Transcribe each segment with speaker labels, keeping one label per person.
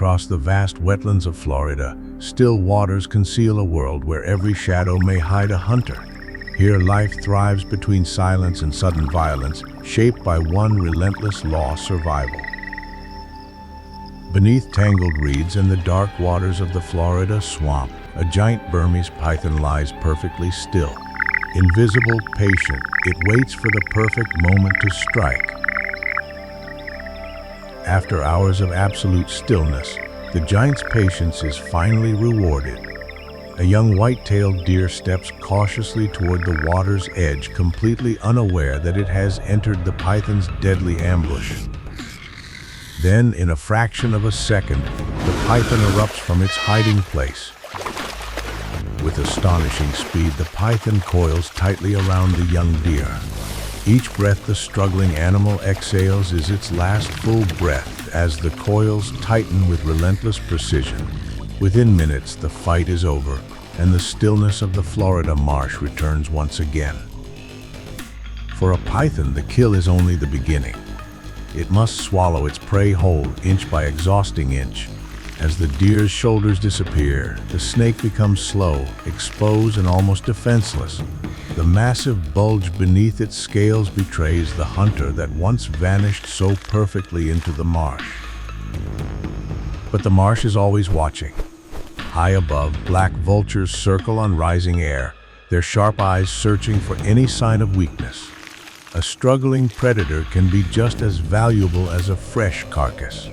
Speaker 1: across the vast wetlands of Florida, still waters conceal a world where every shadow may hide a hunter. Here life thrives between silence and sudden violence, shaped by one relentless law: survival. Beneath tangled reeds and the dark waters of the Florida swamp, a giant Burmese python lies perfectly still. Invisible, patient, it waits for the perfect moment to strike. After hours of absolute stillness, the giant's patience is finally rewarded. A young white-tailed deer steps cautiously toward the water's edge, completely unaware that it has entered the python's deadly ambush. Then, in a fraction of a second, the python erupts from its hiding place. With astonishing speed, the python coils tightly around the young deer. Each breath the struggling animal exhales is its last full breath as the coils tighten with relentless precision. Within minutes, the fight is over, and the stillness of the Florida marsh returns once again. For a python, the kill is only the beginning. It must swallow its prey whole, inch by exhausting inch. As the deer's shoulders disappear, the snake becomes slow, exposed, and almost defenseless. The massive bulge beneath its scales betrays the hunter that once vanished so perfectly into the marsh. But the marsh is always watching. High above, black vultures circle on rising air, their sharp eyes searching for any sign of weakness. A struggling predator can be just as valuable as a fresh carcass.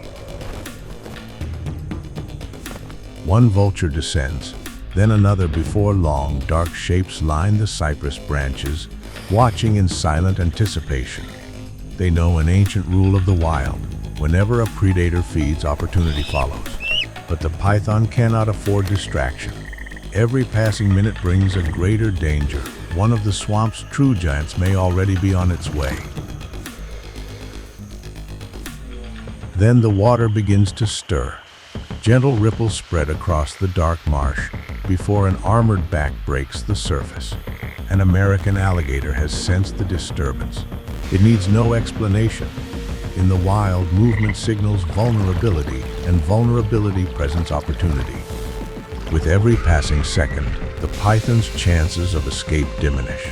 Speaker 1: One vulture descends, then another. Before long, dark shapes line the cypress branches, watching in silent anticipation. They know an ancient rule of the wild: whenever a predator feeds, opportunity follows. But the python cannot afford distraction. Every passing minute brings a greater danger. One of the swamp's true giants may already be on its way. Then the water begins to stir. Gentle ripples spread across the dark marsh before an armored back breaks the surface. An American alligator has sensed the disturbance. It needs no explanation. In the wild, movement signals vulnerability, and vulnerability presents opportunity. With every passing second, the python's chances of escape diminish.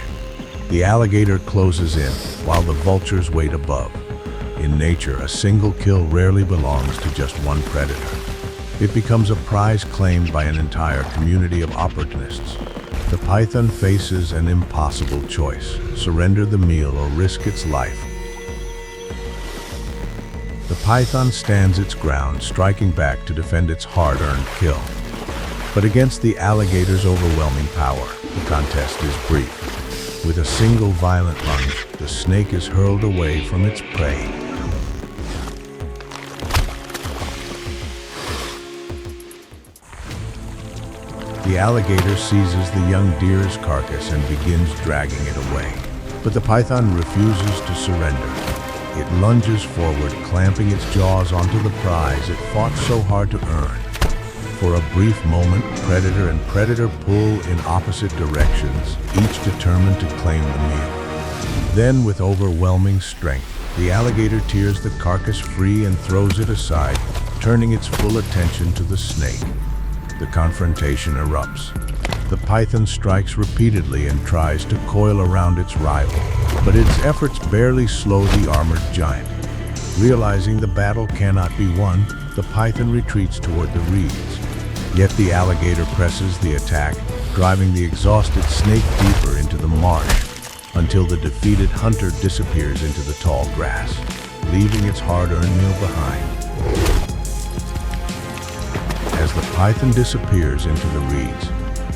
Speaker 1: The alligator closes in, while the vultures wait above. In nature, a single kill rarely belongs to just one predator. It becomes a prize claimed by an entire community of opportunists. The python faces an impossible choice: surrender the meal or risk its life. The python stands its ground, striking back to defend its hard-earned kill. But against the alligator's overwhelming power, the contest is brief. With a single violent lunge, the snake is hurled away from its prey. The alligator seizes the young deer's carcass and begins dragging it away. But the python refuses to surrender. It lunges forward, clamping its jaws onto the prize it fought so hard to earn. For a brief moment, predator and predator pull in opposite directions, each determined to claim the meal. Then, with overwhelming strength, the alligator tears the carcass free and throws it aside, turning its full attention to the snake. The confrontation erupts. The python strikes repeatedly and tries to coil around its rival, but its efforts barely slow the armored giant. Realizing the battle cannot be won, the python retreats toward the reeds. Yet the alligator presses the attack, driving the exhausted snake deeper into the marsh, until the defeated hunter disappears into the tall grass, leaving its hard-earned meal behind. As the python disappears into the reeds,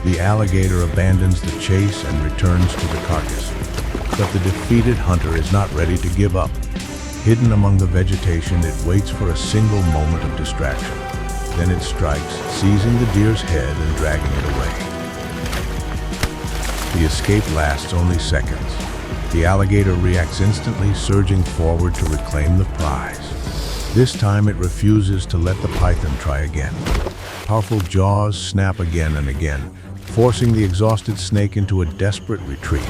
Speaker 1: the alligator abandons the chase and returns to the carcass. But the defeated hunter is not ready to give up. Hidden among the vegetation, it waits for a single moment of distraction. Then it strikes, seizing the deer's head and dragging it away. The escape lasts only seconds. The alligator reacts instantly, surging forward to reclaim the prize. This time it refuses to let the python try again. Powerful jaws snap again and again, forcing the exhausted snake into a desperate retreat.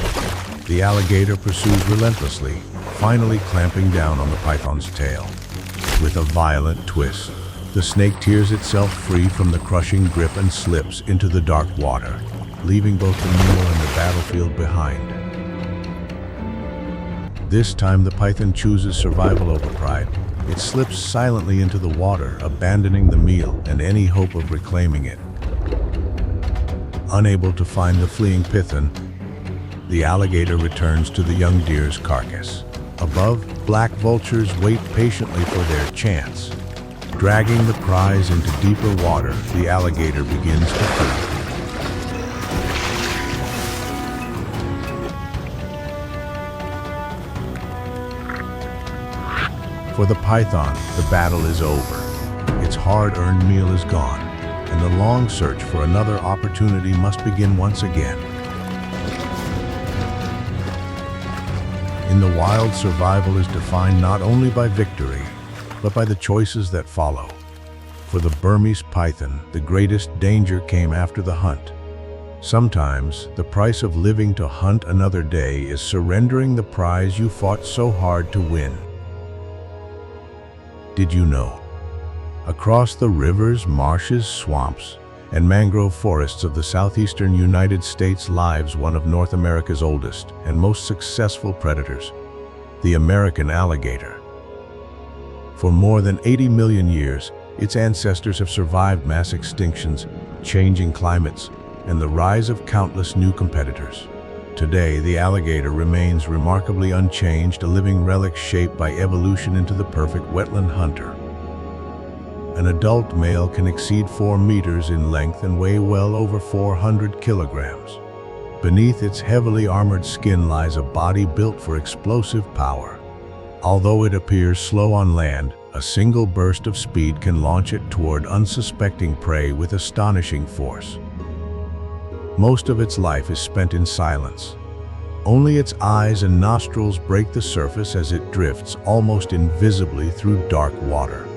Speaker 1: The alligator pursues relentlessly, finally clamping down on the python's tail. With a violent twist, The snake tears itself free from the crushing grip and slips into the dark water, leaving both the meal and the battlefield behind. This time the python chooses survival over pride. It slips silently into the water, abandoning the meal and any hope of reclaiming it. Unable to find the fleeing python, the alligator returns to the young deer's carcass. Above, black vultures wait patiently for their chance. Dragging the prize into deeper water, the alligator begins to feed. For the python, the battle is over. Its hard-earned meal is gone, and the long search for another opportunity must begin once again. In the wild, survival is defined not only by victory, but by the choices that follow. For the Burmese python, the greatest danger came after the hunt. Sometimes, the price of living to hunt another day is surrendering the prize you fought so hard to win. Did you know? Across the rivers, marshes, swamps, and mangrove forests of the southeastern United States lives one of North America's oldest and most successful predators, the American alligator. For more than 80 million years, its ancestors have survived mass extinctions, changing climates, and the rise of countless new competitors. Today, the alligator remains remarkably unchanged, a living relic shaped by evolution into the perfect wetland hunter. An adult male can exceed 4 meters in length and weigh well over 400 kilograms. Beneath its heavily armored skin lies a body built for explosive power. Although it appears slow on land, a single burst of speed can launch it toward unsuspecting prey with astonishing force. Most of its life is spent in silence. Only its eyes and nostrils break the surface as it drifts almost invisibly through dark water.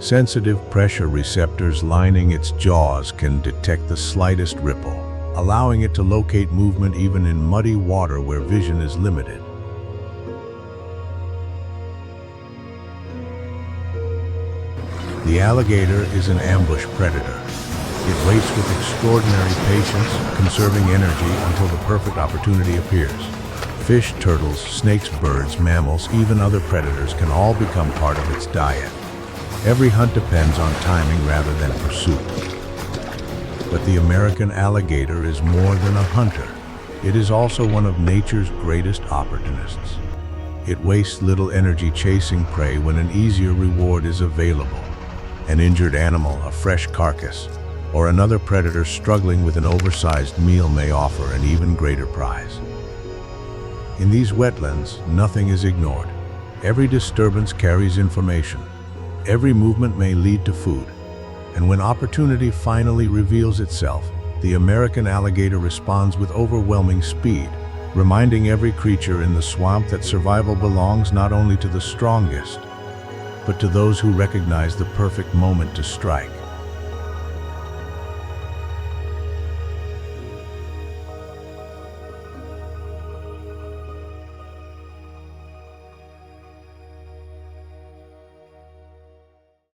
Speaker 1: Sensitive pressure receptors lining its jaws can detect the slightest ripple, allowing it to locate movement even in muddy water where vision is limited. The alligator is an ambush predator. It waits with extraordinary patience, conserving energy until the perfect opportunity appears. Fish, turtles, snakes, birds, mammals, even other predators can all become part of its diet. Every hunt depends on timing rather than pursuit. But the American alligator is more than a hunter. It is also one of nature's greatest opportunists. It wastes little energy chasing prey when an easier reward is available. An injured animal, a fresh carcass, or another predator struggling with an oversized meal may offer an even greater prize. In these wetlands, nothing is ignored. Every disturbance carries information. Every movement may lead to food. And when opportunity finally reveals itself, the American alligator responds with overwhelming speed, reminding every creature in the swamp that survival belongs not only to the strongest, but to those who recognize the perfect moment to strike.